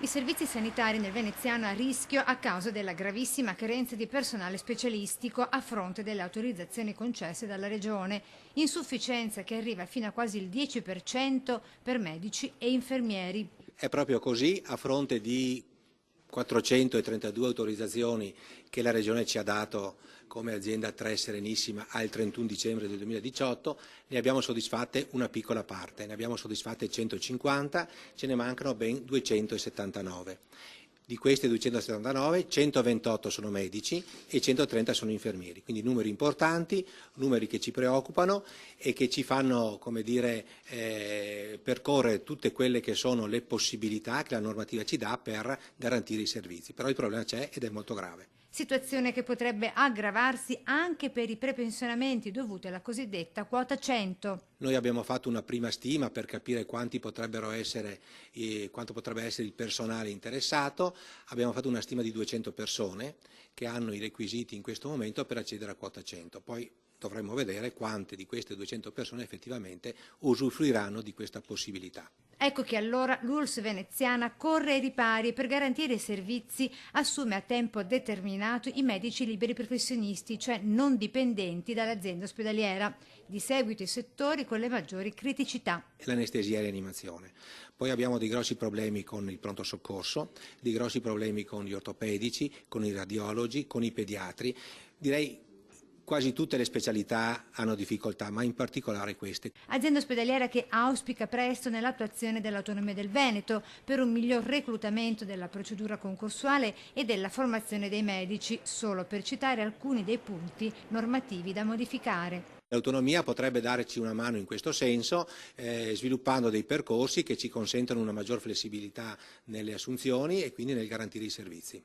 I servizi sanitari nel veneziano a rischio a causa della gravissima carenza di personale specialistico a fronte delle autorizzazioni concesse dalla Regione, insufficienza che arriva fino a quasi il 10% per medici e infermieri. È proprio così, a fronte di 432 autorizzazioni che la Regione ci ha dato come azienda 3 Serenissima al 31 dicembre del 2018, ne abbiamo soddisfatte una piccola parte, ne abbiamo soddisfatte 150, ce ne mancano ben 279. Di questi 279, 128 sono medici e 130 sono infermieri, quindi numeri importanti, numeri che ci preoccupano e che ci fanno, come dire, percorrere tutte quelle che sono le possibilità che la normativa ci dà per garantire i servizi. Però il problema c'è ed è molto grave. Situazione che potrebbe aggravarsi anche per i prepensionamenti dovuti alla cosiddetta quota 100. Noi abbiamo fatto una prima stima per capire quanto potrebbe essere il personale interessato, abbiamo fatto una stima di 200 persone che hanno i requisiti in questo momento per accedere a quota 100. Poi dovremmo vedere quante di queste 200 persone effettivamente usufruiranno di questa possibilità. Ecco che allora l'ULSS veneziana corre ai ripari per garantire i servizi, assume a tempo determinato i medici liberi professionisti, cioè non dipendenti dall'azienda ospedaliera. Di seguito i settori con le maggiori criticità. L'anestesia e rianimazione. Poi abbiamo dei grossi problemi con il pronto soccorso, dei grossi problemi con gli ortopedici, con i radiologi, con i pediatri. Direi quasi tutte le specialità hanno difficoltà, ma in particolare queste. Azienda ospedaliera che auspica presto nell'attuazione dell'autonomia del Veneto per un miglior reclutamento della procedura concorsuale e della formazione dei medici, solo per citare alcuni dei punti normativi da modificare. L'autonomia potrebbe darci una mano in questo senso, sviluppando dei percorsi che ci consentono una maggior flessibilità nelle assunzioni e quindi nel garantire i servizi.